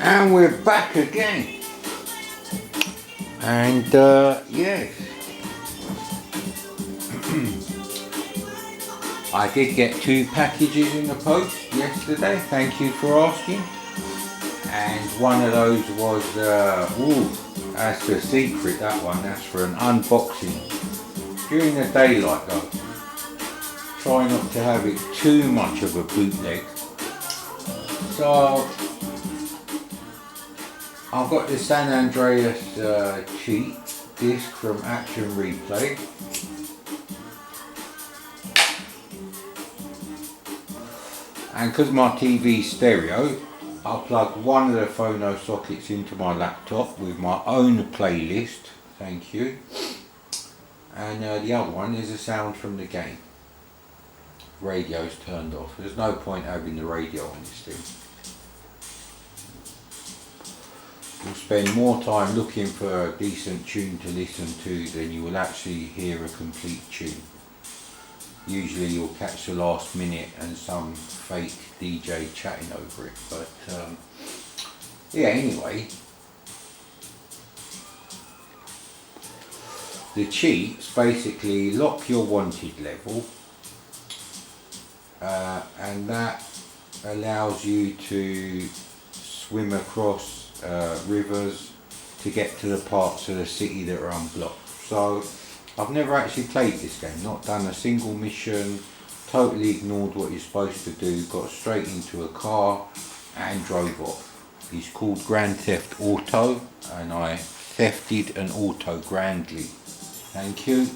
And we're back again. And yes, I did get 2 packages in the post yesterday, thank you for asking. And one of those was, that's a secret, that one, that's for an unboxing. During the daylight though, try not to have it too much of a bootleg. So I've got the San Andreas CHEATS disc from Action Replay. And because my TV's stereo, I'll plug one of the phono sockets into my laptop with my own playlist, thank you. And the other one is a sound from the game. Radio's turned off. There's no point having the radio on this thing. You'll spend more time looking for a decent tune to listen to than you will actually hear a complete tune. Usually you'll catch the last minute and some fake DJ chatting over it, but yeah, anyway. The cheats basically lock your wanted level, and that allows you to swim across rivers to get to the parts of the city that are unblocked. So I've never actually played this game, not done a single mission, totally ignored what you're supposed to do, got straight into a car and drove off. It's called Grand Theft Auto and I thefted an auto grandly. Thank you.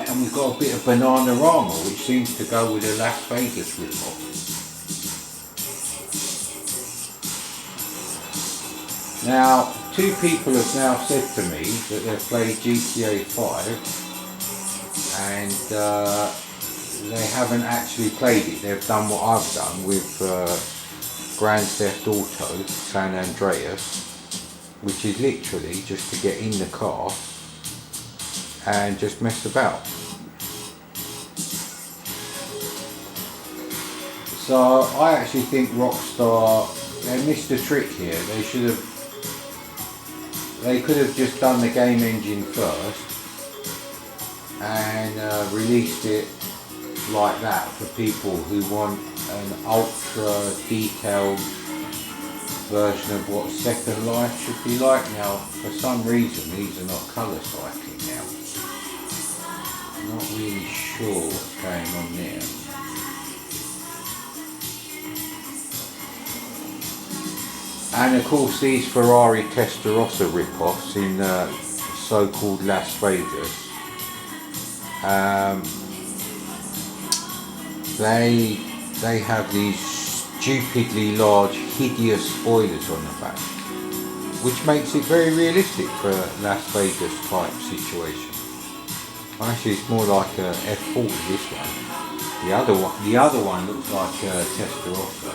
And we've got a bit of Bananarama, which seems to go with the Las Vegas rip-off. Now, 2 people have now said to me that they've played GTA 5 and they haven't actually played it. They've done what I've done with Grand Theft Auto San Andreas, which is literally just to get in the car and just mess about. So I actually think Rockstar, they missed a trick here. They could have just done the game engine first and released it like that for people who want an ultra detailed version of what Second Life should be like. Now, for some reason, these are not colour cycling now. I'm not really sure what's going on there. And of course, these Ferrari Testarossa rip-offs in so-called Las Vegas, they have these stupidly large, hideous spoilers on the back, which makes it very realistic for a Las Vegas type situation. Actually, it's more like a F40, this one. The other one looks like a Testarossa.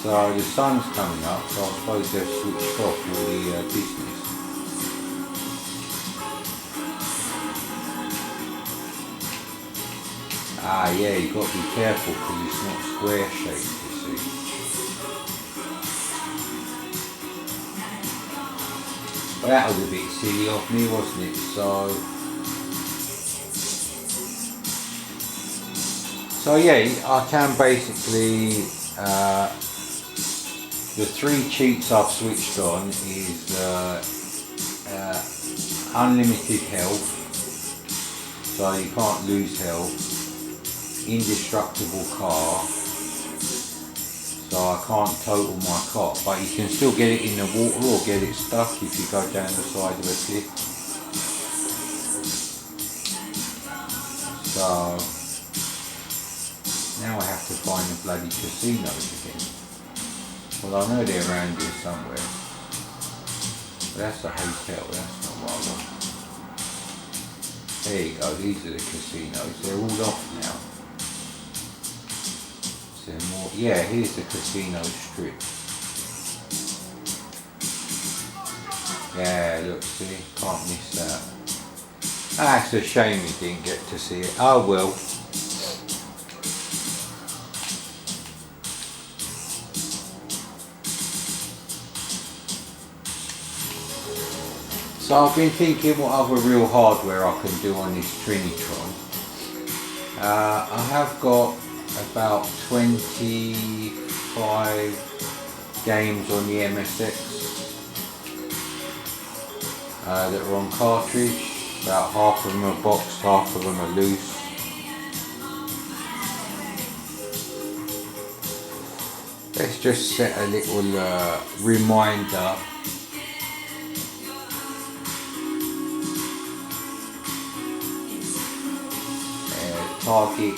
So the sun's coming up, so I suppose they've switched off all the business. Ah yeah, you've got to be careful because it's not square shaped, you see. Well, that was a bit silly of me, wasn't it? So yeah, I can basically the 3 cheats I've switched on is unlimited health, so you can't lose health, indestructible car, so I can't total my car, but you can still get it in the water or get it stuck if you go down the side of a cliff. So now I have to find the bloody casinos again. Well, I know they're around here somewhere. But that's a hotel, that's not what I want. There you go, these are the casinos. They're all off now. Is there more? Yeah, here's the casino strip. Yeah, look, see, can't miss that. That's a shame you didn't get to see it. Oh well. So I've been thinking what other real hardware I can do on this Trinitron. I have got about 25 games on the MSX that are on cartridge. About half of them are boxed, half of them are loose. Let's just set a little reminder. Target.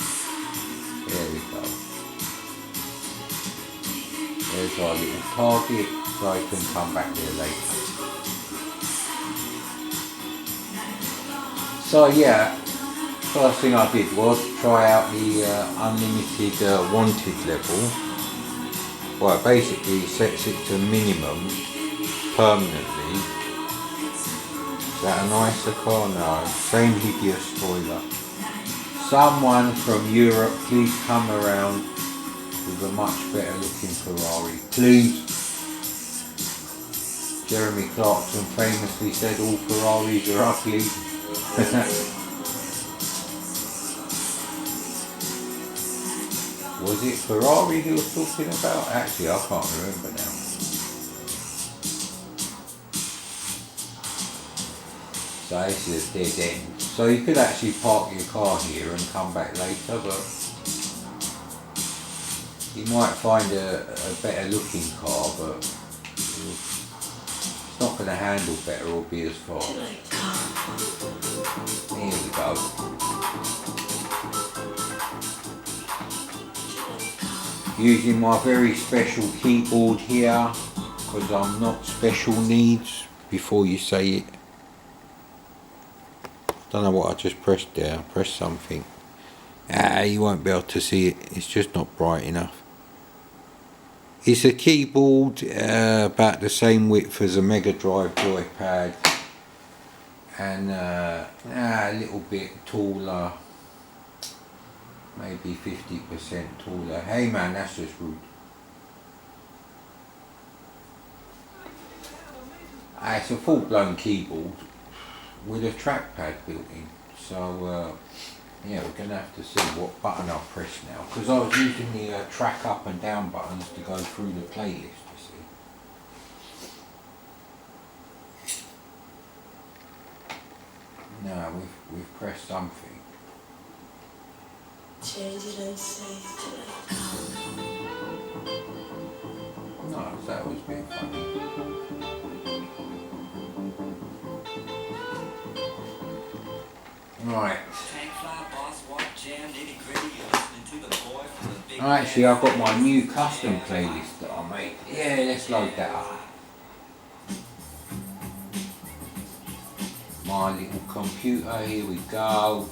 There we go. There's our little target, so I can come back there later. So yeah, first thing I did was try out the unlimited wanted level. Well, basically it sets it to minimum permanently. Is that a nicer car? No, same hideous spoiler. Someone from Europe, please come around with a much better looking Ferrari, please. Jeremy Clarkson famously said all Ferraris are ugly. Was it Ferrari he was talking about? Actually, I can't remember now. So this is a dead end. So you could actually park your car here and come back later, but you might find a better looking car, but it's not going to handle better or be as fast. Here we go. Using my very special keyboard here, because I'm not special needs, before you say it. Don't know what I just pressed there. Press something. You won't be able to see it. It's just not bright enough. It's a keyboard about the same width as a Mega Drive joypad, and a little bit taller, maybe 50% taller. Hey man, that's just rude. It's a full-blown keyboard with a trackpad built in, so yeah, we're going to have to see what button I'll press now, because I was using the track up and down buttons to go through the playlist, you see. No, we've pressed something. Change it and say no, that was a bit funny. Right. Actually, I've got my new custom playlist that I made. Yeah, let's load that up. My little computer, here we go.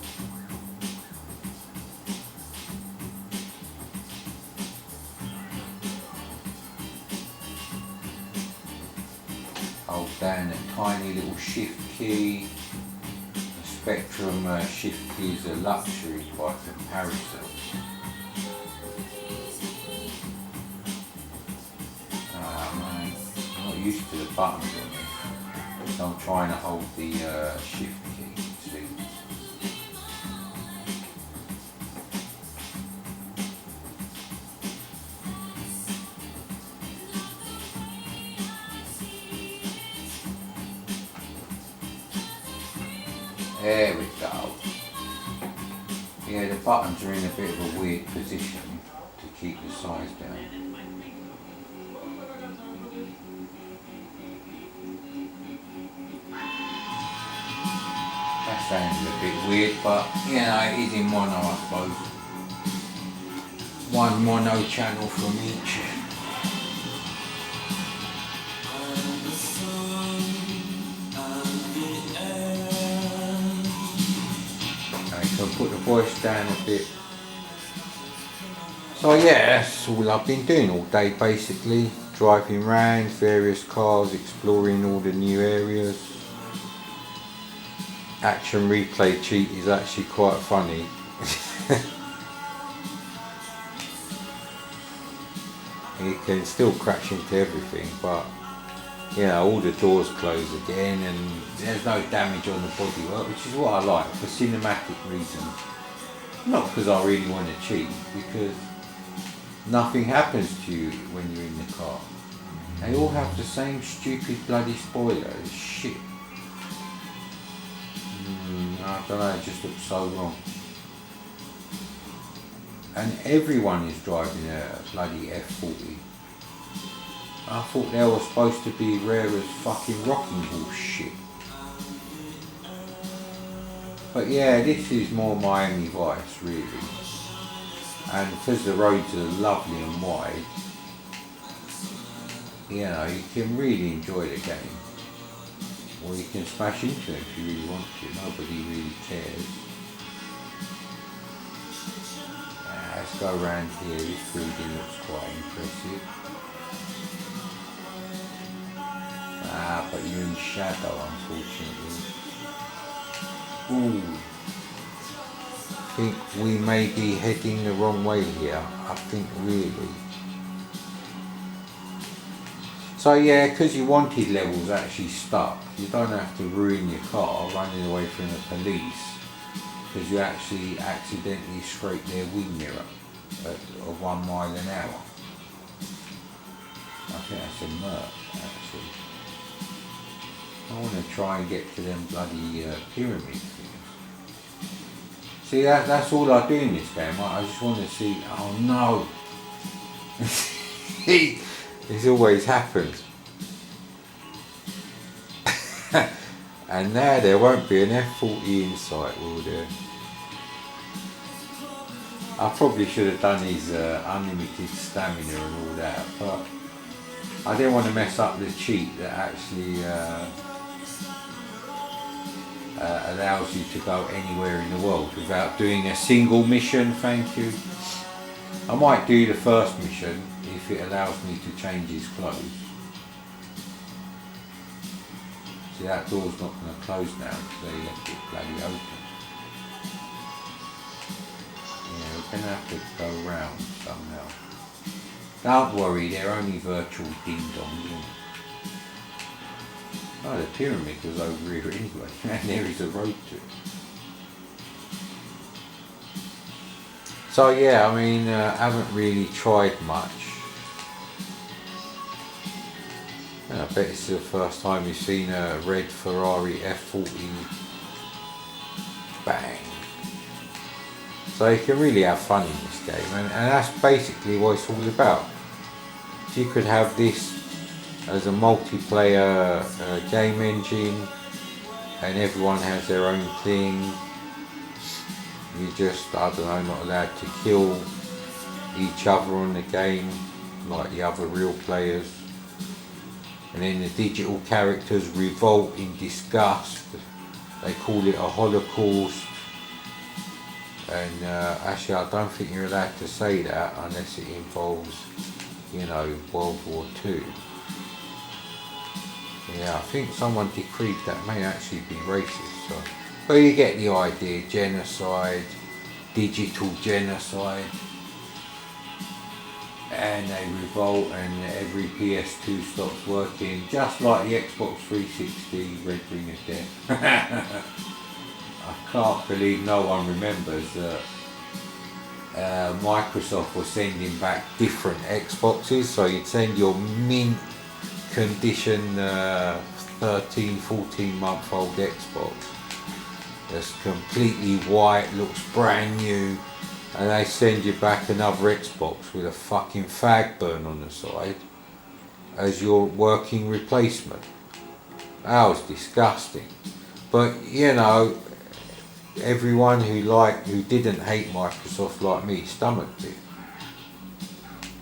Hold down a tiny little shift key. Spectrum shift keys are luxury by comparison. Man, I'm not used to the buttons on it, so I'm trying to hold the shift key. See? There we go. Yeah, the buttons are in a bit of a weird position to keep the size down. That sounds a bit weird, but you know, it is in mono, I suppose. One mono channel from each. So put the voice down a bit. So yeah, that's all I've been doing all day basically, driving around various cars, exploring all the new areas. Action replay cheat is actually quite funny. You can still crash into everything, but you know, all the doors close again and there's no damage on the bodywork, which is what I like for cinematic reasons. Not because I really want to cheat, because nothing happens to you when you're in the car. They all have the same stupid bloody spoiler. It's shit. I don't know, it just looks so wrong. And everyone is driving a bloody F40. I thought they were supposed to be rare as fucking rocking horse shit. But yeah, this is more Miami Vice really. And because the roads are lovely and wide, you know, you can really enjoy the game. Or you can smash into it if you really want to. Nobody really cares. Let's go around here. This building looks quite impressive. But you're in shadow, unfortunately. Ooh. I think we may be heading the wrong way here. I think really. So yeah, because you wanted levels actually stuck, you don't have to ruin your car running away from the police because you actually accidentally scrape their wing mirror at 1 mile an hour. I think that's a merc actually. I want to try and get to them bloody pyramid things. See, that's all I do in this game. I just want to see, oh no! This always happens. And now there won't be an F40 in sight, will there? I probably should have done his unlimited stamina and all that, but I didn't want to mess up the cheat that actually allows you to go anywhere in the world without doing a single mission, thank you. I might do the first mission if it allows me to change his clothes. See, that door's not going to close now because they left it bloody open. Yeah, we're going to have to go round somehow. Don't worry, they're only virtual ding-dongs, isn't it? Oh, the pyramid was over here anyway, and there is a road to it. So yeah, I mean, I haven't really tried much. I bet it's the first time you've seen a red Ferrari F40 bang. So you can really have fun in this game, and that's basically what it's all about. If you could have this as a multiplayer game engine, and everyone has their own thing, you just, I don't know, not allowed to kill each other on the game like the other real players. And then the digital characters revolt in disgust. They call it a holocaust. And actually I don't think you're allowed to say that unless it involves, you know, World War II. Yeah, I think someone decreed that may actually be racist. So. But you get the idea, genocide, digital genocide. And they revolt and every PS2 stops working, just like the Xbox 360 Red Ring of Death. I can't believe no one remembers that Microsoft was sending back different Xboxes, so you'd send your mint condition 13, 14 month old Xbox that's completely white, looks brand new, and they send you back another Xbox with a fucking fag burn on the side as your working replacement. That was disgusting. But you know, everyone who didn't hate Microsoft like me stomached it.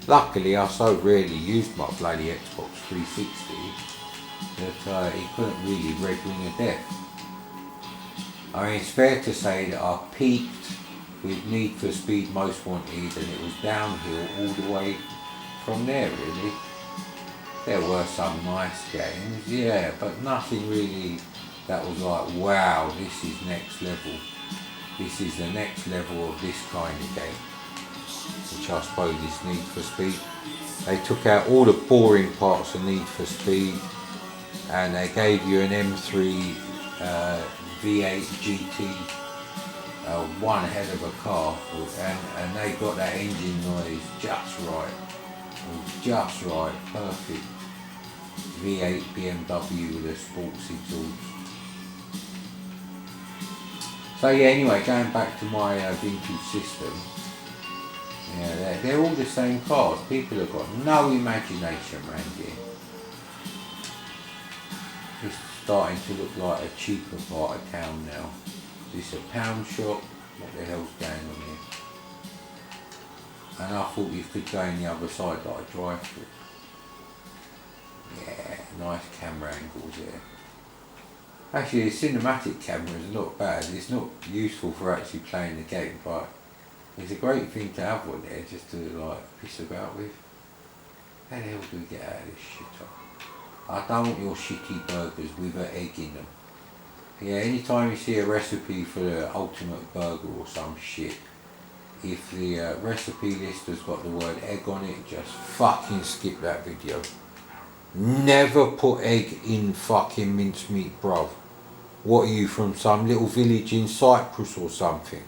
Luckily I so rarely used my bloody Xbox 360 that it couldn't really Red Ring of Death. I mean, it's fair to say that I peaked with Need for Speed Most Wanted, and it was downhill all the way from there really. There were some nice games, yeah, but nothing really that was like, wow, this is next level. This is the next level of this kind of game, which I suppose is Need for Speed. They took out all the boring parts of Need for Speed and they gave you an M3 V8 GT, one hell of a car, and they got that engine noise just right. Just right, perfect. V8 BMW with a sports exhaust. So yeah, anyway, going back to my vintage system, yeah, they're all the same cars. People have got no imagination around here. It's starting to look like a cheaper part of town now. Is this a pound shop? What the hell's going on here? And I thought you could go on the other side like a drive-through. Yeah, nice camera angles there. Actually, the cinematic camera is not bad. It's not useful for actually playing the game, but it's a great thing to have one there just to like piss about with. How the hell do we get out of this shit up? I don't want your shitty burgers with an egg in them. Yeah, anytime you see a recipe for the ultimate burger or some shit, if the recipe list has got the word egg on it, just fucking skip that video. Never put egg in fucking mincemeat, bruv. What are you, from some little village in Cyprus or something?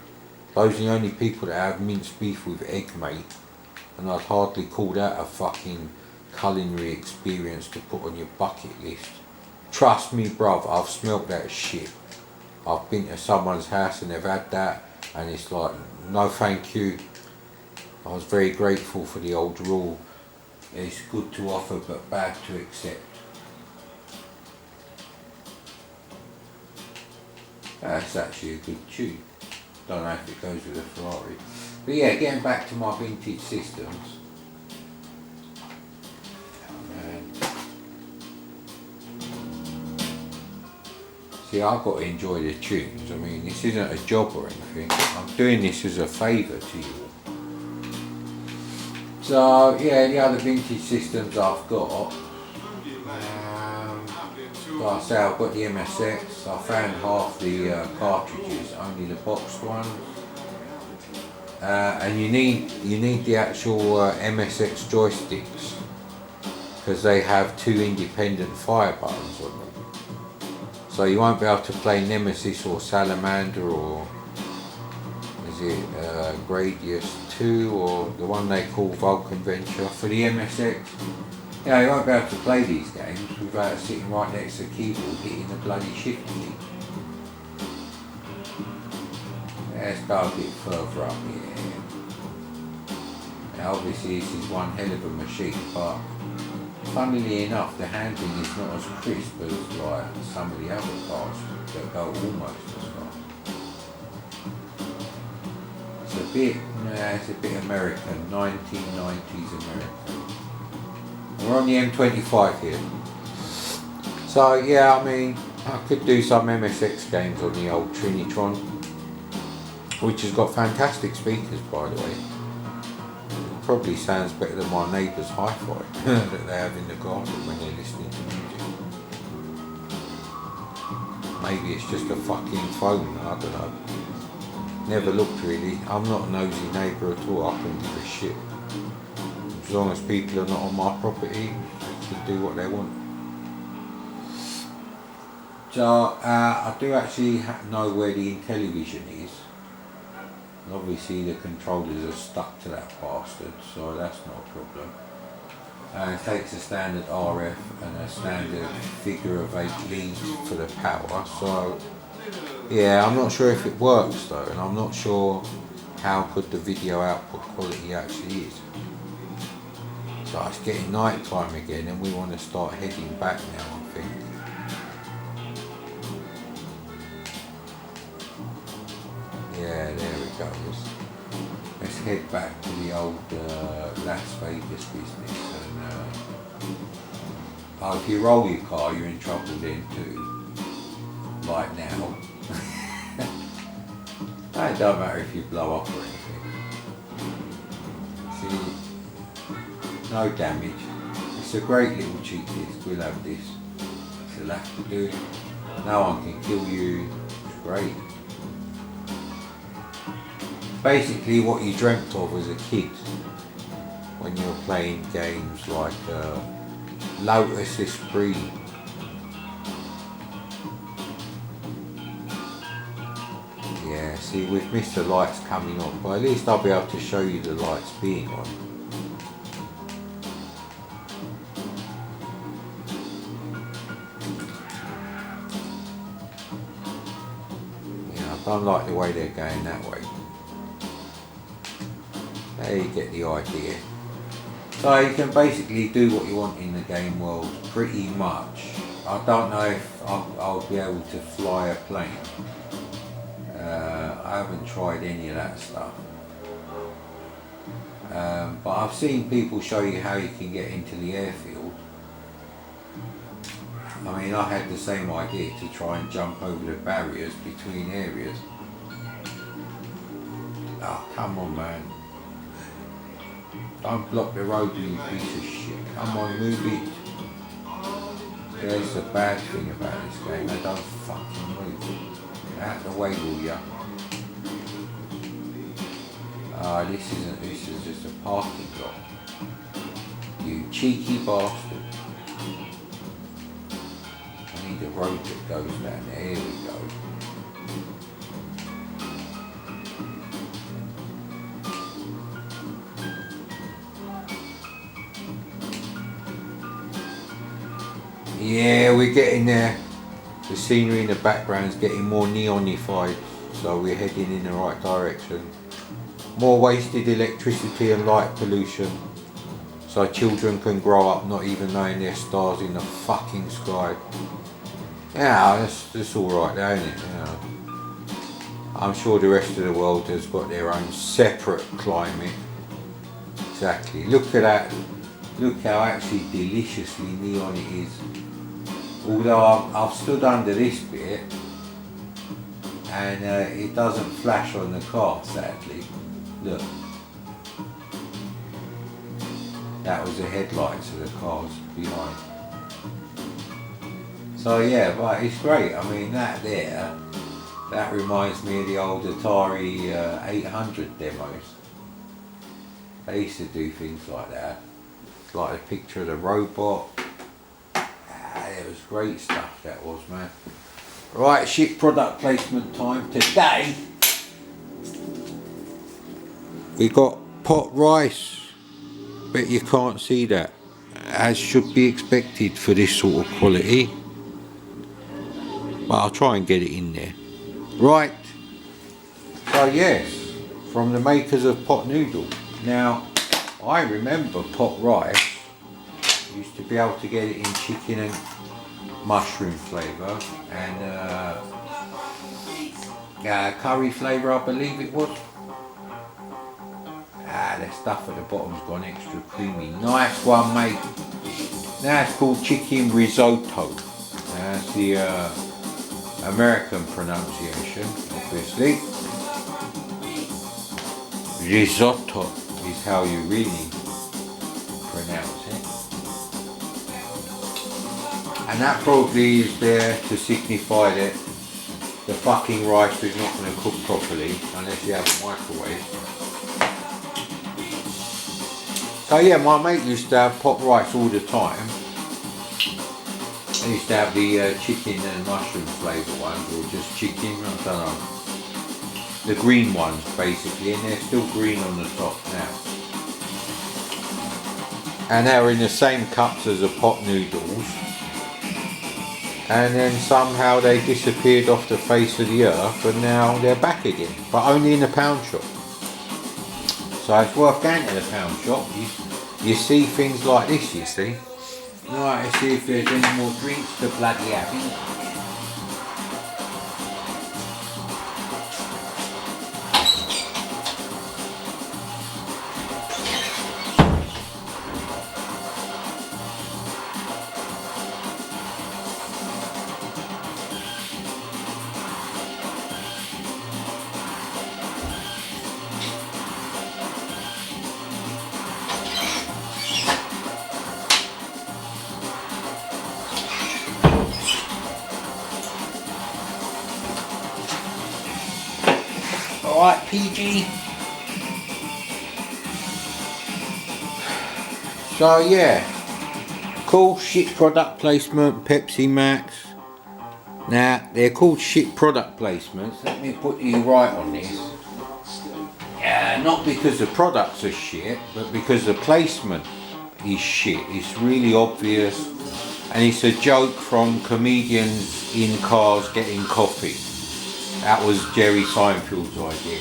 Those are the only people that have minced beef with egg, mate. And I'd hardly call that a fucking culinary experience to put on your bucket list. Trust me, bruv, I've smelt that shit. I've been to someone's house and they've had that, and it's like, no thank you. I was very grateful for the old rule. It's good to offer but bad to accept. That's actually a good tune. Don't know if it goes with a Ferrari. But yeah, getting back to my vintage systems. See, I've got to enjoy the tunes. I mean, this isn't a job or anything. I'm doing this as a favour to you. So, yeah, the other vintage systems I've got. Like I say, I've got the MSX. I found half the cartridges, only the boxed ones. And you need the actual MSX joysticks, because they have two independent fire buttons on them. So you won't be able to play Nemesis or Salamander or is it Gradius 2 or the one they call Vulcan Venture for the MSX. You know, you won't be able to play these games without sitting right next to the keyboard hitting the bloody shift key. Let's go a bit further up here. Now obviously this is one hell of a machine, but funnily enough, the handling is not as crisp as like some of the other cars that go almost as fast. It's a bit American, 1990s American. We're on the M25 here. So yeah, I mean, I could do some MSX games on the old Trinitron, which has got fantastic speakers, by the way. Probably sounds better than my neighbour's hi-fi that they have in the garden when they're listening to music. Maybe it's just a fucking phone, I don't know. Never looked really. I'm not a nosy neighbour at all, I couldn't give a shit. As long as people are not on my property, they can do what they want. So I do actually know where the Intellivision is. Obviously the controllers are stuck to that bastard, so that's not a problem. It takes a standard RF and a standard figure of 8 leads for the power, so yeah, I'm not sure if it works though, and I'm not sure how good the video output quality actually is. So it's getting night time again and we want to start heading back now, I think. Yeah, there it goes. Let's head back to the old Las Vegas business. And if you roll your car, you're in trouble then too. Like now. It don't matter if you blow up or anything. See, no damage. Let's It's a great little cheat disc. We'll have this. It'll have to do. No one can kill you. It's great. Basically what you dreamt of as a kid when you were playing games like Lotus Esprit. Yeah, see, we've missed the lights coming on, but at least I'll be able to show you the lights being on. Yeah, I don't like the way they're going that way. There you get the idea. So you can basically do what you want in the game world, pretty much. I don't know if I'll be able to fly a plane. I haven't tried any of that stuff. But I've seen people show you how you can get into the airfield. I mean, I had the same idea to try and jump over the barriers between areas. Oh, come on, man. Don't block the road, you piece of shit. Come on, move it. There's the bad thing about this game. They don't fucking move. Get out the way, will ya? This is just a parking lot. You cheeky bastard. I need a road that goes down there. Here we go. Yeah, we're getting there. The scenery in the background is getting more neonified, so we're heading in the right direction. More wasted electricity and light pollution, so children can grow up not even knowing their stars in the fucking sky. Yeah, that's alright though, isn't it? Yeah. I'm sure the rest of the world has got their own separate climate. Exactly. Look at that. Look how actually deliciously neon it is. Although I've stood under this bit and it doesn't flash on the car, sadly. Look. That was the headlights of the cars behind. So yeah, but it's great. I mean, that reminds me of the old Atari 800 demos. They used to do things like that. Like a picture of the robot. It was great stuff, that was, man. Right, shit product placement time. Today we got pot rice. Bet you can't see that. As should be expected for this sort of quality. But I'll try and get it in there. Right. So yes, from the makers of pot noodle. Now, I remember pot rice. Used to be able to get it in chicken and mushroom flavour and curry flavour, I believe it was. The stuff at the bottom's gone extra creamy. Nice one, mate. Now it's called chicken risotto. That's the American pronunciation, obviously. Risotto is how you really pronounce it. And that probably is there to signify that the fucking rice is not going to cook properly unless you have a microwave. So yeah, my mate used to have pot rice all the time. He used to have the chicken and mushroom flavour ones, or just chicken, I don't know. The green ones basically, and they're still green on the top now. And they're in the same cups as the pot noodles. And then somehow they disappeared off the face of the earth and now they're back again, but only in a pound shop. So it's worth going to the pound shop. You see things like this, you see. Right, let's see if there's any more drinks to bloody having. alright, PG? So yeah, cool shit product placement, Pepsi Max. Now, they're called shit product placements. Let me put you right on this. Not because the products are shit, but because the placement is shit. It's really obvious, and it's a joke from comedians in cars getting coffee. That was Jerry Seinfeld's idea.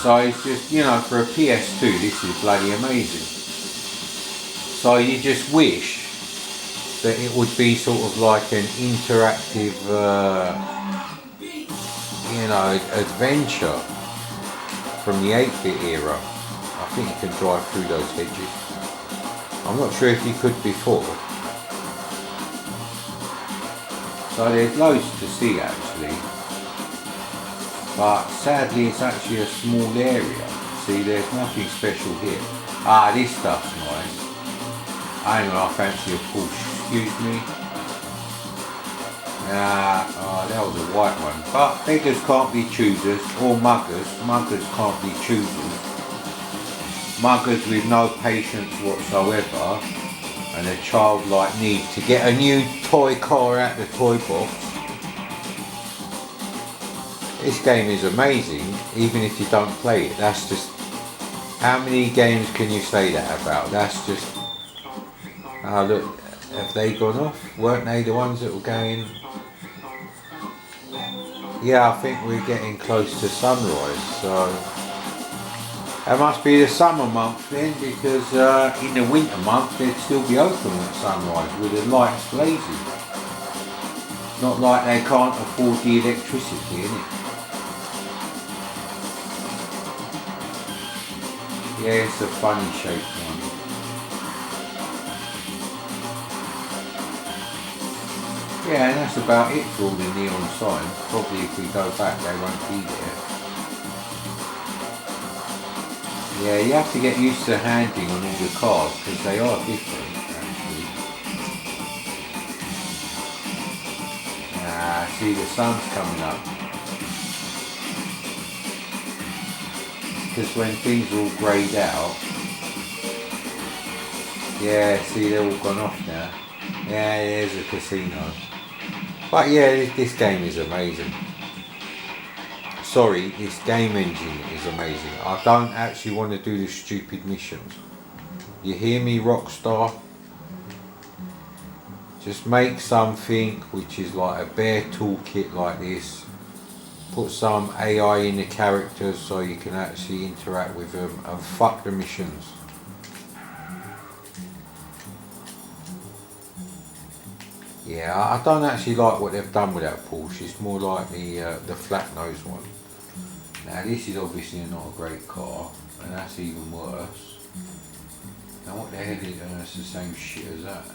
So it's just, you know, for a PS2 this is bloody amazing. So you just wish that it would be sort of like an interactive, you know, adventure from the 8-bit era. I think you can drive through those hedges. I'm not sure if you could before. So there's loads to see actually. But sadly it's actually a small area. See, there's nothing special here. Ah, this stuff's nice. Hang on, I fancy a Porsche. Excuse me. That was a white one. But beggars can't be choosers, or muggers. Muggers can't be choosers. Muggers with no patience whatsoever, and a childlike need to get a new toy car out the toy box. This game is amazing, even if you don't play it. That's just, how many games can you say that about? That's just, oh look, have they gone off? Weren't they the ones that were going? Yeah, I think we're getting close to sunrise, so that must be the summer month then, because in the winter month they'd still be open at sunrise with the lights blazing. Not like they can't afford the electricity, innit? Yeah, it's a funny shaped one. Yeah, and that's about it for all the neon signs. Probably if we go back they won't be there. Yeah, you have to get used to handling on all the cars because they are different actually. See, the sun's coming up. Because when things are all greyed out, yeah, see, they're all gone off now. Yeah, there's a casino. But yeah, this game is amazing. Sorry, this game engine is amazing. I don't actually want to do the stupid missions. You hear me, Rockstar? Just make something which is like a bare toolkit like this. Put some AI in the characters so you can actually interact with them, and fuck the missions. Yeah, I don't actually like what they've done with that Porsche. It's more like the flat nose one. Now this is obviously not a great car, and that's even worse. Now what the hell is it's the same shit as that?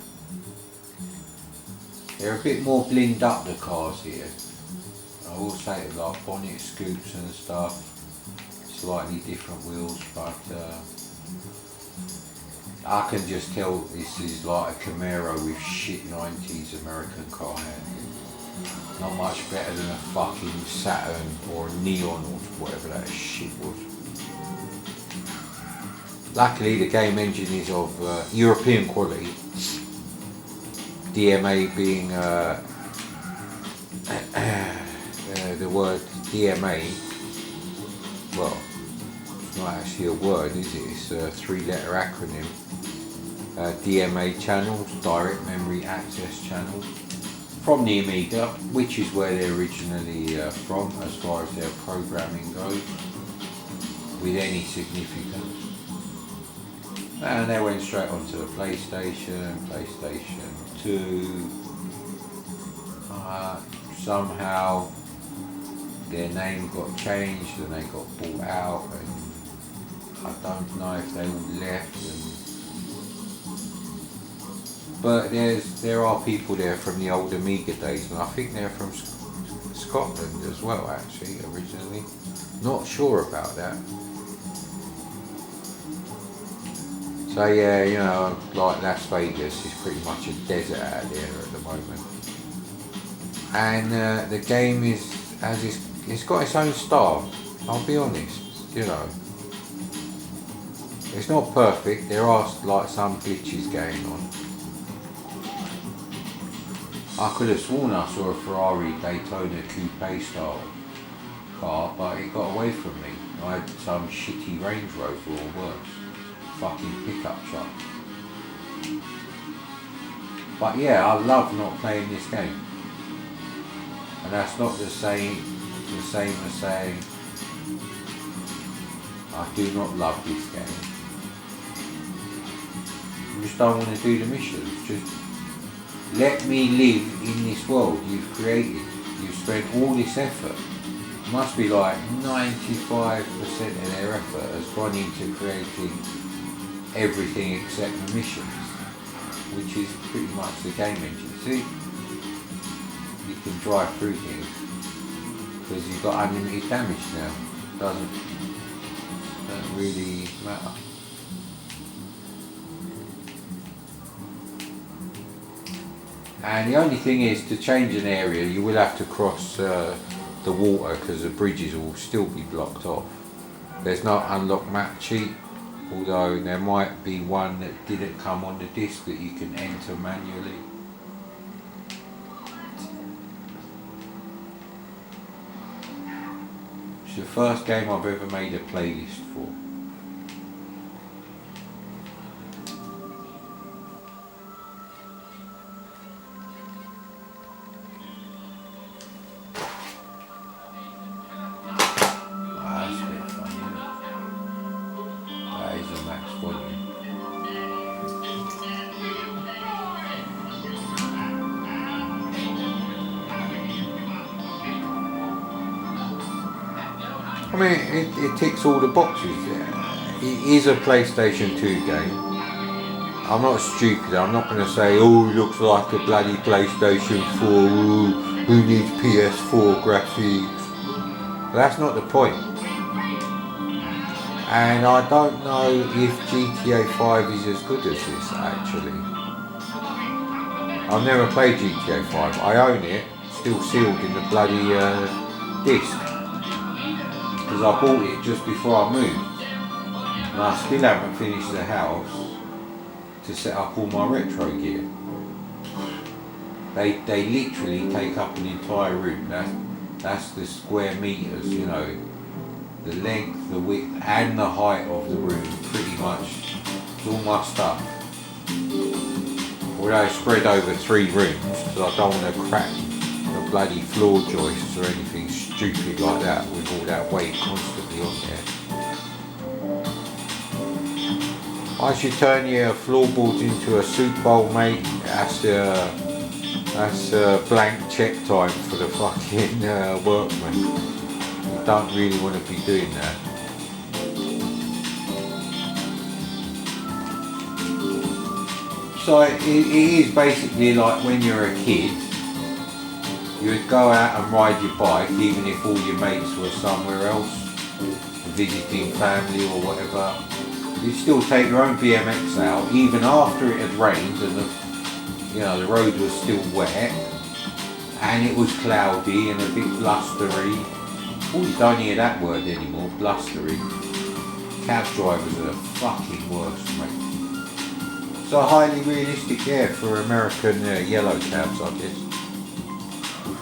They're a bit more blinged up, the cars here. I will say it, like bonnet scoops and stuff, slightly different wheels, but I can just tell this is like a Camaro with shit 90s American car handling. Not much better than a fucking Saturn or a Neon or whatever that shit was. Luckily the game engine is of European quality, DMA being the word DMA, well, it's not actually a word, is it? It's a 3-letter acronym. DMA channels, direct memory access channels, from the Amiga, which is where they're originally from as far as their programming goes, with any significance. And they went straight onto the PlayStation 2. Somehow their name got changed and they got bought out, and I don't know if they all left. But there are people there from the old Amiga days, and I think they're from Scotland as well, actually, originally. Not sure about that. So yeah, you know, like Las Vegas is pretty much a desert out there at the moment. And the game it's got its own style. I'll be honest, you know. It's not perfect. There are like some glitches going on. I could have sworn I saw a Ferrari Daytona Coupe style car, but it got away from me. I had some shitty Range Rover or worse. Fucking pickup truck. But yeah, I love not playing this game. And that's not the same as saying I do not love this game. I just don't want to do the missions. Just let me live in this world you've created. You've spent all this effort. It must be like 95% of their effort has gone into creating everything except the missions, which is pretty much the game engine. See? You can drive through things because you've got unlimited damage now. Doesn't really matter. And the only thing is, to change an area you will have to cross the water because the bridges will still be blocked off. There's no unlock map cheat, although there might be one that didn't come on the disc that you can enter manually. It's the first game I've ever made a playlist for. I mean, it ticks all the boxes. It is a PlayStation 2 game. I'm not stupid. I'm not going to say, oh, it looks like a bloody PlayStation 4. Ooh, who needs PS4 graphics? But that's not the point. And I don't know if GTA 5 is as good as this, actually. I've never played GTA 5. I own it, still sealed in the bloody disc. Because I bought it just before I moved, and I still haven't finished the house to set up all my retro gear. They literally take up an entire room. That's the square meters, you know, the length, the width and the height of the room, pretty much. It's all my stuff. Although it's spread over 3 rooms because I don't want to crack the bloody floor joists or anything stupid like that with all that weight constantly on there. Once you turn your floorboards into a soup bowl, mate, that's blank check time for the fucking workmen. You don't really want to be doing that. So it is basically like when you're a kid. You would go out and ride your bike even if all your mates were somewhere else, visiting family or whatever. You'd still take your own BMX out even after it had rained and the road was still wet and it was cloudy and a bit blustery. Oh, you don't hear that word anymore, blustery. Cab drivers are the fucking worst, mate. So highly realistic, yeah, for American yellow cabs, I guess.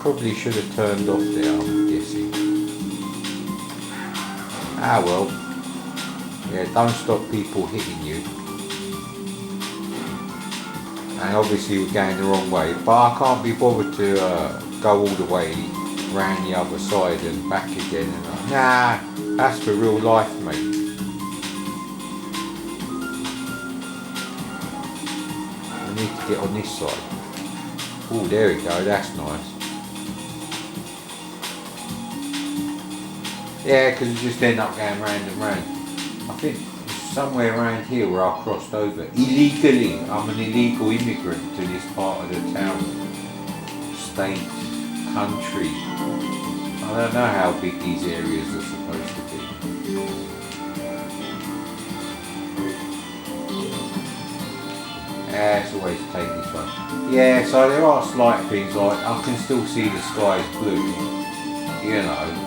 Probably should have turned off there, I'm guessing. Ah well. Yeah, don't stop people hitting you. And obviously we're going the wrong way, but I can't be bothered to go all the way round the other side and back again. And nah, that's for real life, mate. I need to get on this side. Oh, there we go, that's nice. Yeah, because it just end up going round and round. I think it's somewhere around here where I crossed over illegally. I'm an illegal immigrant to this part of the town, state, country. I don't know how big these areas are supposed to be. It's always take this one. Yeah, so there are slight things like I can still see the sky is blue. You know.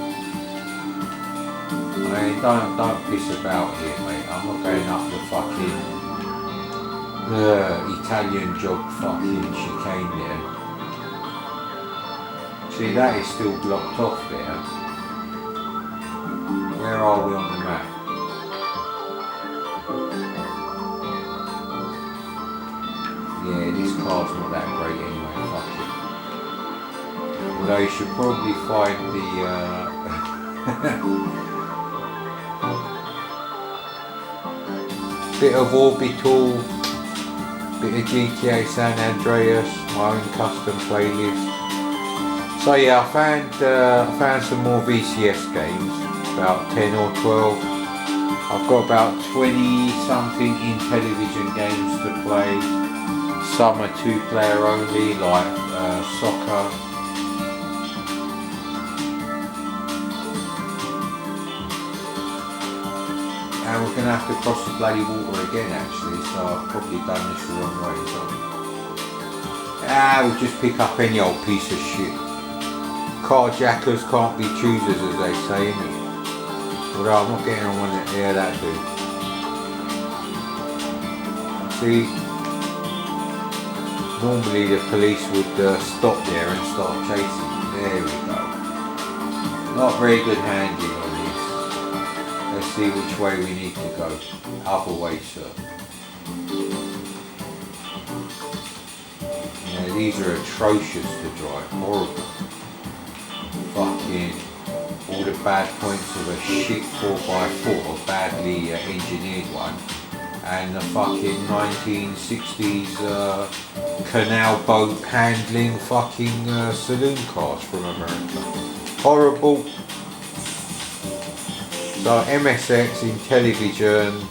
I mean, don't piss about here, mate. I'm not going up the fucking Italian jog fucking chicane there. See, that is still blocked off there. Where are we on the map? Yeah, this car's not that great anyway, fuck it. Although you should probably find the bit of Orbital, bit of GTA San Andreas, my own custom playlist. So yeah, I found some more VCS games, about 10 or 12. I've got about 20 something in television games to play. Some are 2-player only, like soccer. And we're going to have to cross the bloody water again actually, so I've probably done this the wrong way. So. We'll just pick up any old piece of shit. Carjackers can't be choosers, as they say, innit? Although I'm not getting on one that, yeah, that dude. See, normally the police would stop there and start chasing. There we go. Not very good handling on this. Let's see which way we need to go. Other way, sir. Yeah, these are atrocious to drive. Horrible. Fucking all the bad points of a shit 4x4, badly engineered one, and the fucking 1960s canal boat handling fucking saloon cars from America. Horrible. So MSX in television,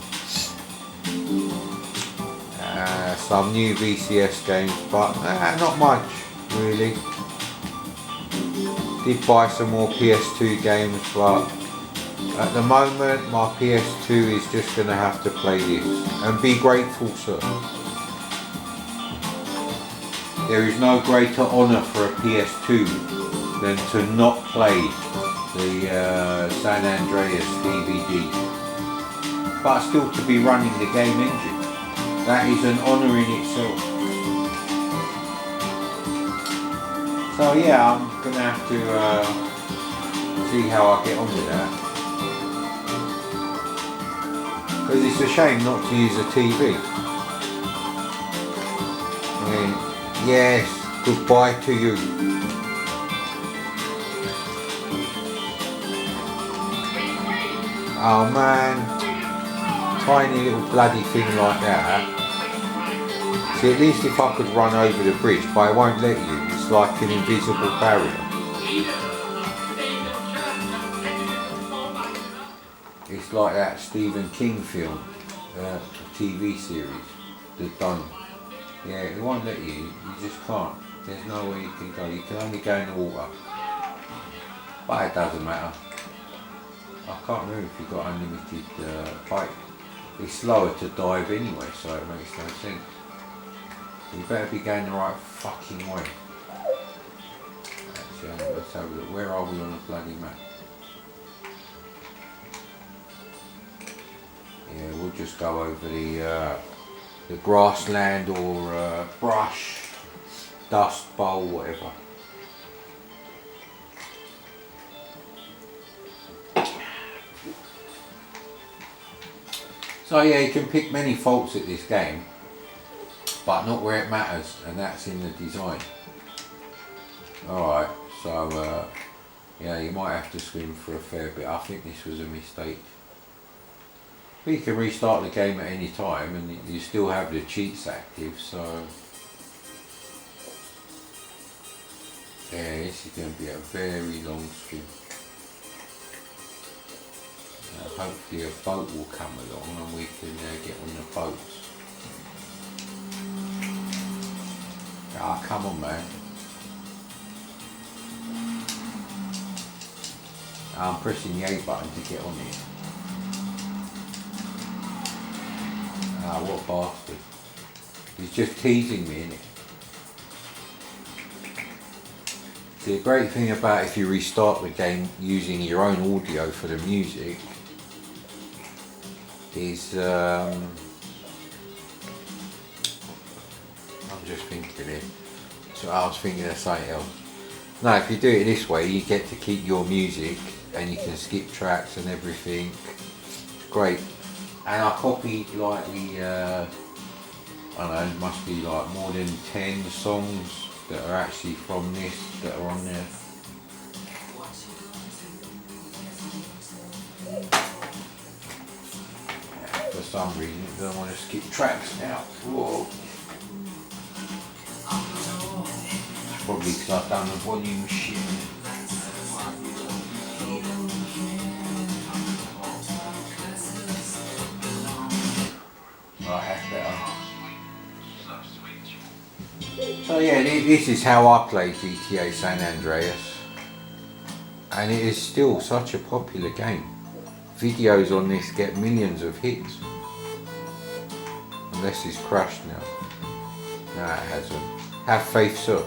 some new VCS games, but not much really. Did buy some more PS2 games, but at the moment my PS2 is just going to have to play this and be grateful, sir. There is no greater honour for a PS2 than to not play the San Andreas DVD, but still to be running the game engine. That is an honour in itself. So yeah, I'm going to have to see how I get on with that. Because it's a shame not to use a TV. I mean, yes, goodbye to you. Oh man, tiny little bloody thing like that. See, at least if I could run over the bridge, but I won't let you. It's like an invisible barrier. It's like that Stephen King film, TV series, The Dome. Yeah, it won't let you. You just can't. There's no way you can go. You can only go in the water. But it doesn't matter. I can't remember if you've got unlimited bike. It's slower to dive anyway, so it makes no sense. You better be going the right fucking way. Actually, let's have a look. Where are we on the bloody map? Yeah, we'll just go over the grassland or brush, dust bowl, whatever. So yeah, you can pick many faults at this game, but not where it matters, and that's in the design. Alright, so yeah, you might have to swim for a fair bit. I think this was a mistake. But you can restart the game at any time and you still have the cheats active, so yeah, this is going to be a very long swim. Hopefully a boat will come along and we can get on the boats. Ah, come on, man. I'm pressing the A button to get on it. Ah, what bastard. He's just teasing me, innit? The great thing about if you restart the game using your own audio for the music is I'm just thinking it. So I was thinking of something else. No, if you do it this way, you get to keep your music and you can skip tracks and everything. Great. And I copied like the I don't know, it must be like more than 10 songs that are actually from this that are on there. For some reason, I don't want to skip tracks now. Whoa. Probably because I've done the volume shit. Right, that's better. So yeah, this is how I play GTA San Andreas. And it is still such a popular game. Videos on this get millions of hits. Unless it's crashed now. No, it hasn't. Have faith, sir.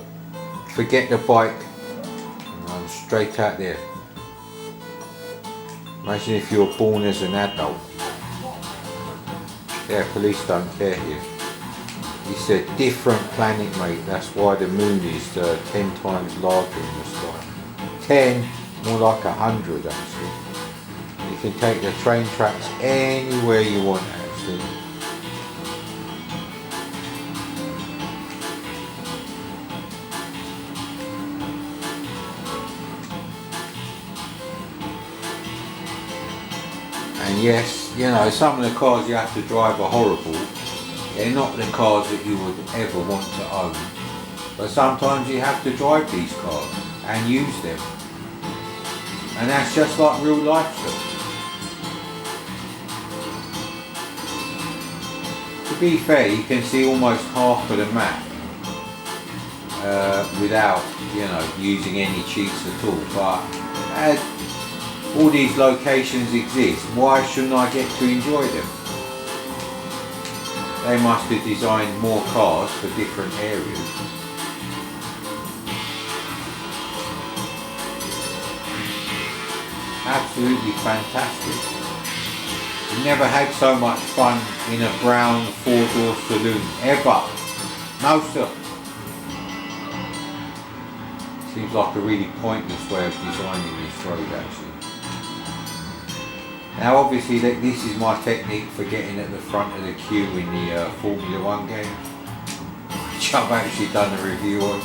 Forget the bike. And I'm straight out there. Imagine if you were born as an adult. Yeah, police don't care here. It's a different planet, mate. That's why the moon is 10 times larger in the sky. 10, more like 100 actually. You can take the train tracks anywhere you want actually. And yes, you know, some of the cars you have to drive are horrible. They're not the cars that you would ever want to own. But sometimes you have to drive these cars and use them. And that's just like real life stuff. To be fair, you can see almost half of the map without, you know, using any cheats at all. But all these locations exist, why shouldn't I get to enjoy them? They must have designed more cars for different areas. Absolutely fantastic. You never had so much fun in a brown 4-door saloon, ever. No sir. Seems like a really pointless way of designing this road actually. Now obviously this is my technique for getting at the front of the queue in the Formula 1 game, which I've actually done a review on.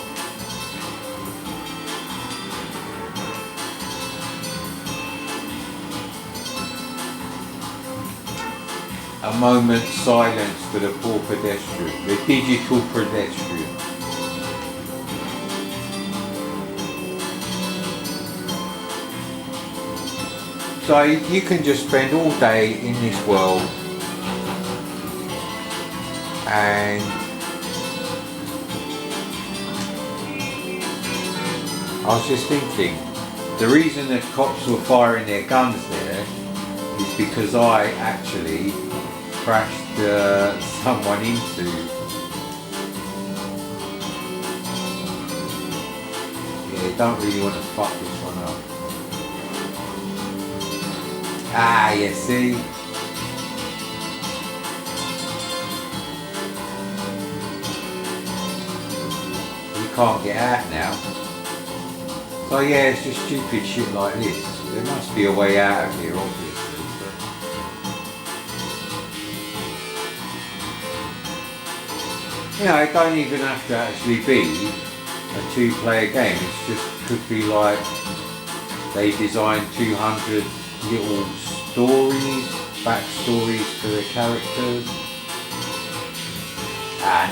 A moment's silence for the poor pedestrian, the digital pedestrian. So you can just spend all day in this world and I was just thinking, the reason the cops were firing their guns there is because I actually crashed someone into. Yeah, don't really want to fuck this one up. Ah, you see? You can't get out now. So yeah, it's just stupid shit like this. There must be a way out of here, obviously. You know, it don't even have to actually be a 2-player game. It's just could be like they designed 200 little stories, backstories for the characters.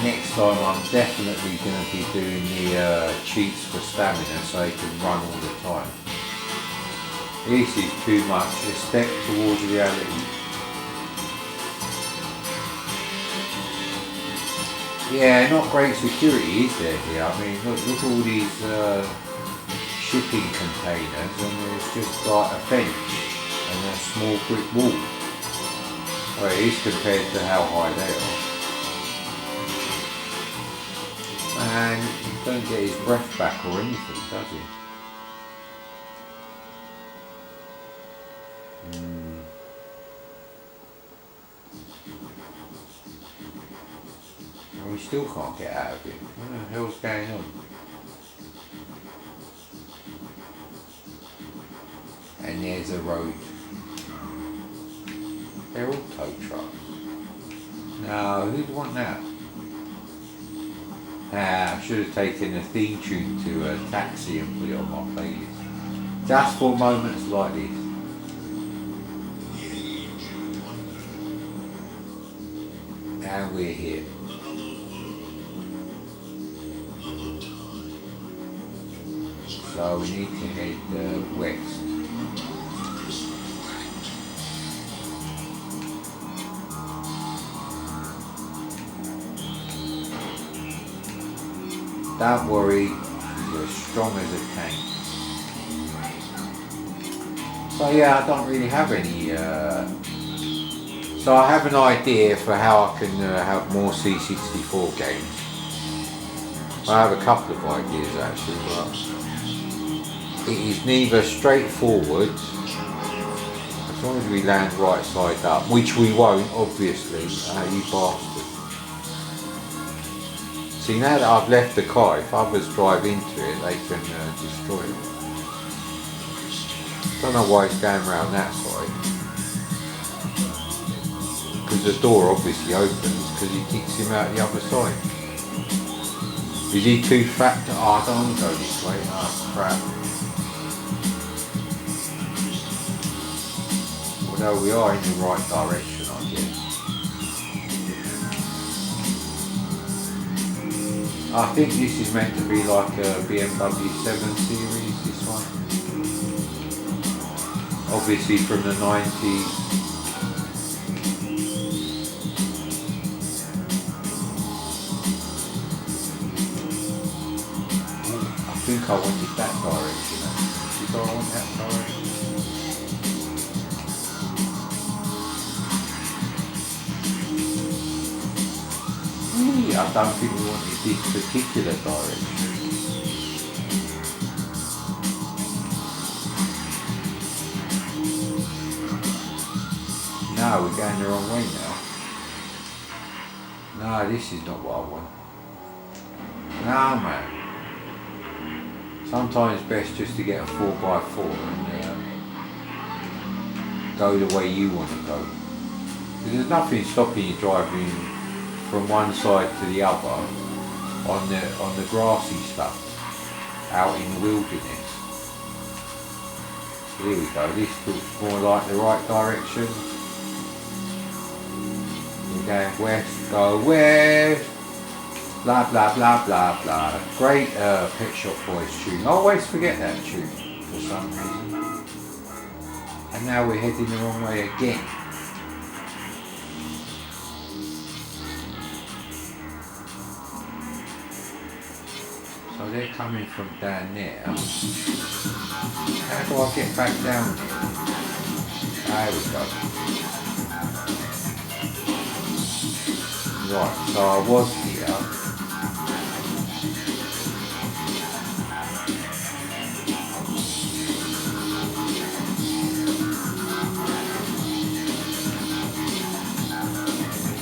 Next time I'm definitely going to be doing the cheats for stamina so you can run all the time. This is too much, a step towards reality. Yeah, not great security is there here. I mean, look at all these shipping containers and there's just like a fence and a small brick wall. Well, it is compared to how high they are. and he don't get his breath back or anything, does he? And we still can't get out of it. What the hell's going on? And there's a road. They're all tow trucks. No, who'd want that? Ah, I should have taken a theme tune to a Taxi and put it on my playlist. Just for moments like this. And we're here. So we need to head west. Don't worry, you're as strong as a tank. So yeah, I don't really have any, so I have an idea for how I can have more C64 games. I have a couple of ideas actually, but it is neither straightforward, as long as we land right side up, which we won't obviously, you bastard. See, now that I've left the car, if others drive into it, they can destroy it. Don't know why it's going around that side. Because the door obviously opens because he kicks him out the other side. Is he too fat to... Oh, I don't want to go this way. Oh, crap. Although we are in the right direction, I guess. I think this is meant to be like a BMW 7 Series, this one. Obviously from the 90s. I think I wanted that direction. Did I want that direction? I don't think we wanted this particular direction. No, we're going the wrong way now. No, this is not what I want. No, man. Sometimes it's best just to get a 4x4 and go the way you want to go. Because there's nothing stopping you driving from one side to the other on the grassy stuff out in the wilderness. Here we go, this looks more like the right direction. We're going west, go west, blah blah blah blah blah. Great Pet Shop Boys tune. I always forget that tune for some reason. And now we're heading the wrong way again. So they're coming from down there. How do I get back down here? There we go. Right, so I was here.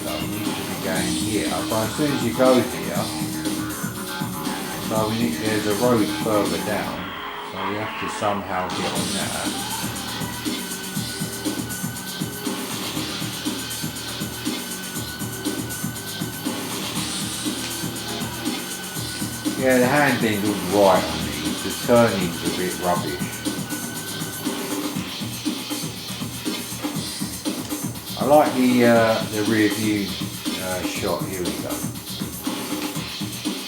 So we need to be going here. But as soon as you go here, so there's a road further down, so we have to somehow get on that. Yeah, the handling looks right on these, the turning's a bit rubbish. I like the rear view shot, here we go.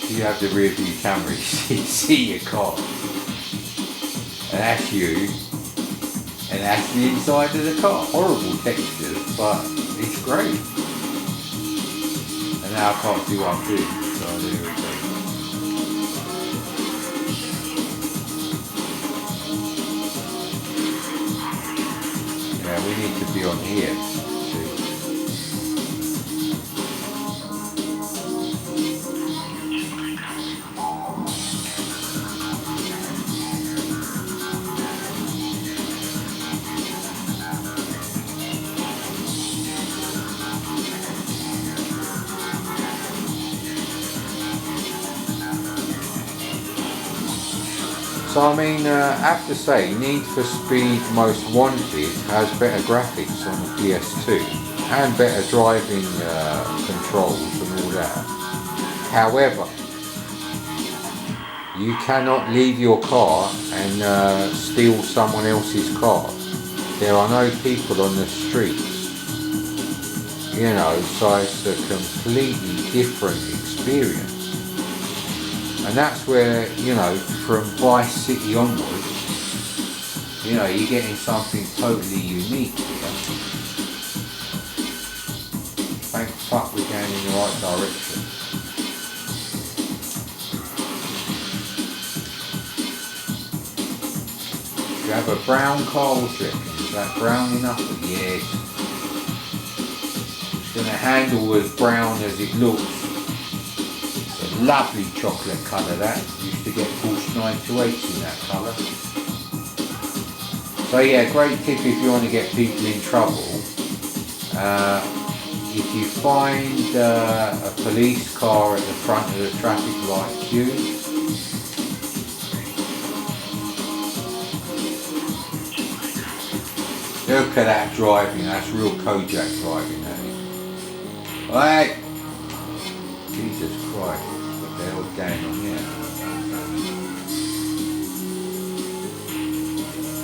You have the rear view camera, you see your car. And that's you. And that's the inside of the car. Horrible textures, but it's great. And now I can't do what I'm doing, so there we go. Yeah, we need to be on here. So I mean, I have to say, Need for Speed Most Wanted has better graphics on the PS2 and better driving controls and all that. However, you cannot leave your car and steal someone else's car. There are no people on the streets. You know, so it's a completely different experience. And that's where, you know, from Vice City onwards, you know, you're getting something totally unique here. Thank fuck we're going in the right direction. You have a brown car, what you reckon? Is that brown enough? Yes. It's going to handle as brown as it looks. Lovely chocolate colour that. Used to get Porsche 928s in that colour. So yeah, great tip if you want to get people in trouble. If you find a police car at the front of the traffic light queue, look at that driving, that's real Kojak driving that is. Alright! Jesus Christ. What the hell's going on here?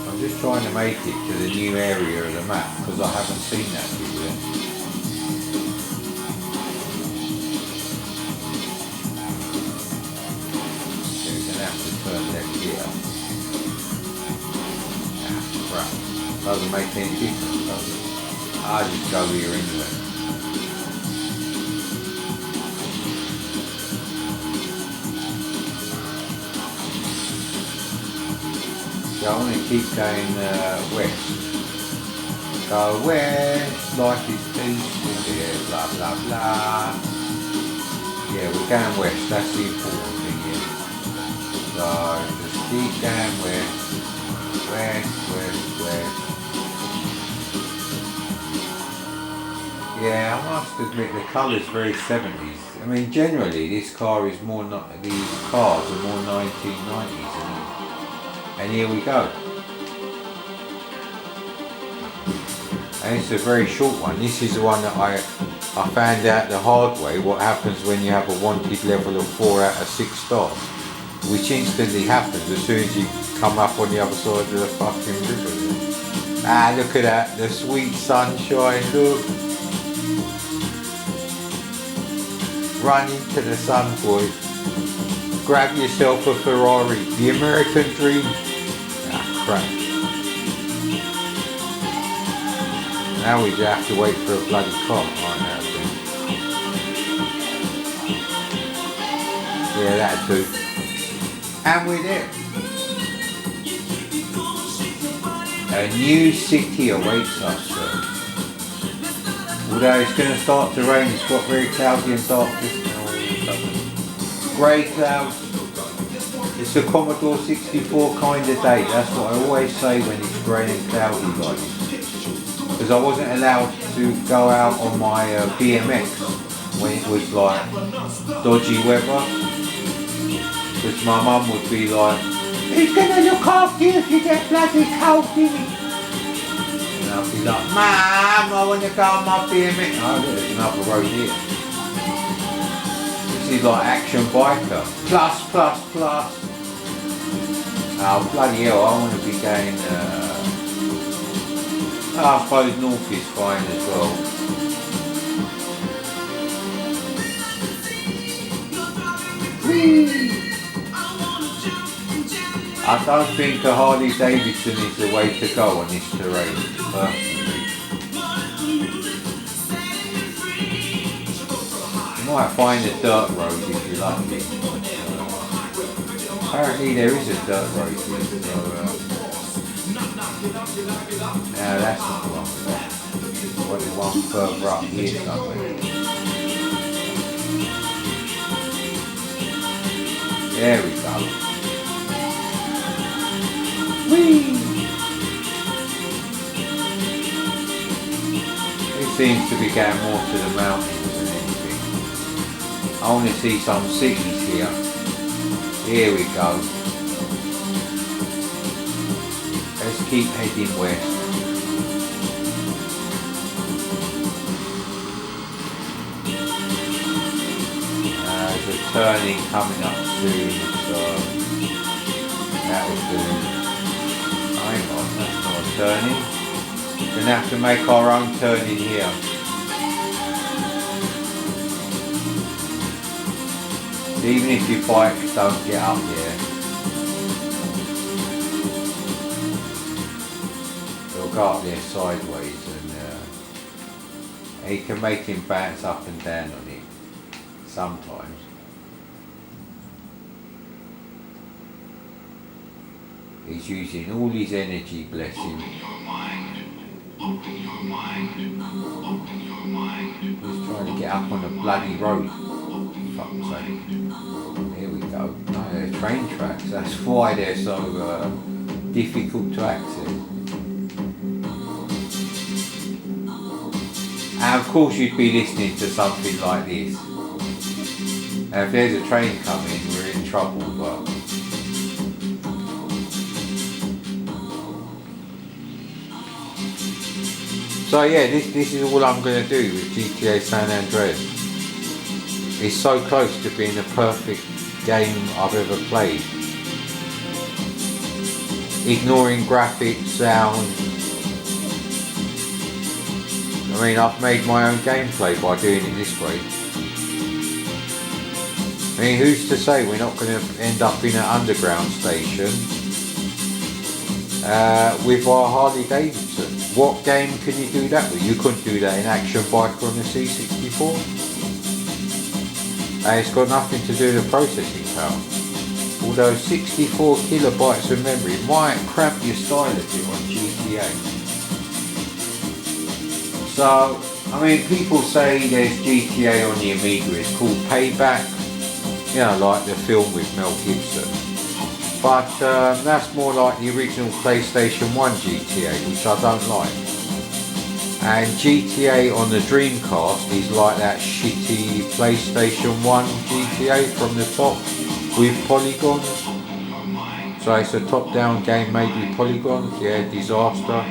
I'm just trying to make it to the new area of the map because I haven't seen that before. So we're going to have to turn left here. Ah, crap. Doesn't make any difference, does it? I'll just go here anyway. So I want to keep going west. Go west, life is peaceful here, blah blah blah. Yeah, we're going west, that's the important thing here. So just keep going west, west, west, west. Yeah, I must admit the colour's very 70s. I mean, generally this car is more, these cars are more 1990s. And here we go. And it's a very short one. This is the one that I found out the hard way what happens when you have a wanted level of 4 out of 6 stars. Which instantly happens as soon as you come up on the other side of the fucking river. Ah, look at that, the sweet sunshine, look. Run into the sun, boys. Grab yourself a Ferrari, the American dream. Ah, crap. Now we just have to wait for a bloody cop right now. Yeah, that'll do. And we're there. A new city awaits us, sir. Although it's going to start to rain, it's got very cloudy and dark just now all of a sudden. Grey clouds. It's a Commodore 64 kind of day. That's what I always say when it's grey and cloudy like this. Because I wasn't allowed to go out on my BMX when it was like dodgy weather. Because my mum would be like, "Who's going to look after you if you get bloody cold in it?" And I'd be like, "Mum, I want to go on my BMX." Oh, look, there's another road here. This is like action biker. Plus, plus, plus. Oh, bloody hell, I want to be going, I suppose north is fine as well. Whee! I don't think a Harley Davidson is the way to go on this terrain, personally. You might find a dirt road if you're lucky. Apparently there is a dirt road here, so no, that's not the one. What is one further up here somewhere? There we go. Whee! It seems to be going more to the mountains than anything. I want to see some cities here. Here we go. keep heading west. There's a turning coming up soon, so that'll do. Hang on, that's not a turning. We're gonna have to make our own turning here. Even if your bikes don't get up here, they'll go up there sideways, and you can make him bounce up and down on it sometimes. He's using all his energy, bless him. He's trying to get up on the bloody road. Fuck's sake. Here we go. No, they're train tracks. That's why they're so difficult to access. And of course you'd be listening to something like this. Now if there's a train coming, we're in trouble, but so yeah, this is all I'm going to do with GTA San Andreas. It's so close to being the perfect game I've ever played. Ignoring graphics, sound. I mean, I've made my own gameplay by doing it this way. I mean, who's to say we're not going to end up in an underground station with our Harley Davidson? What game can you do that with? You couldn't do that in Action Biker on the C64. And it's got nothing to do with the processing power. Although 64 kilobytes of memory might cramp your style a bit on GTA. So, I mean, people say there's GTA on the Amiga, it's called Payback, you know, like the film with Mel Gibson. But that's more like the original PlayStation 1 GTA, which I don't like. And GTA on the Dreamcast is like that shitty PlayStation 1 GTA from the top with polygons. So it's a top-down game made with polygons, yeah, disaster.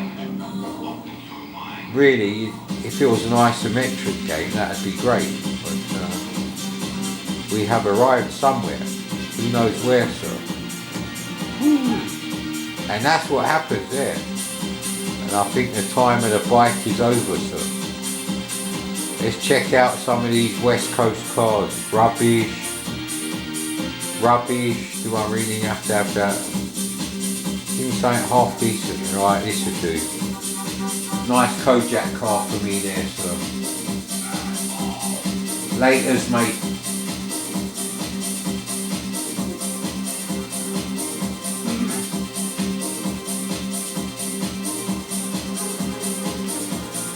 Really, if it was an isometric game, that'd be great. But we have arrived somewhere. Who knows where, sir? And that's what happens there. And I think the time of the bike is over, sir. Let's check out some of these West Coast cars. Rubbish. Do I really have to have that? Give me something half decent. Right, this would do. Nice Kojak car for me there, sir. Laters, mate.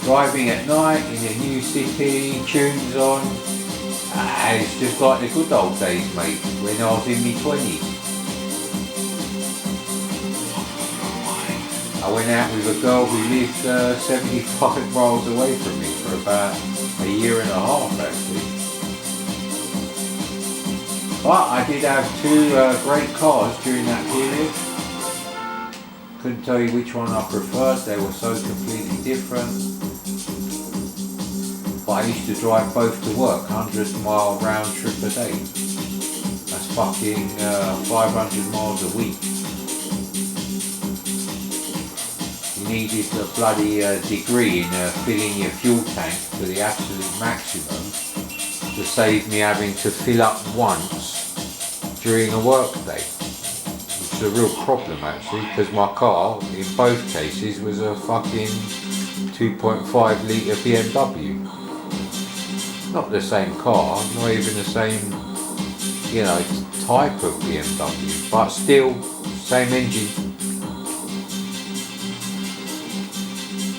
Driving at night in a new city, tunes on. It's just like the good old days, mate, when I was in my 20s. I went out with a girl who lived 75 miles away from me for about a year and a half, actually. But I did have two great cars during that period. Couldn't tell you which one I preferred, they were so completely different. But I used to drive both to work, 100-mile round trip a day. That's fucking 500 miles a week. You needed a bloody degree in filling your fuel tank to the absolute maximum to save me having to fill up once during a work day. It's a real problem actually, because my car in both cases was a fucking 2.5 litre BMW. Not the same car, not even the same, you know, type of BMW, but still, same engine.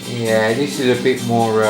Yeah, this is a bit more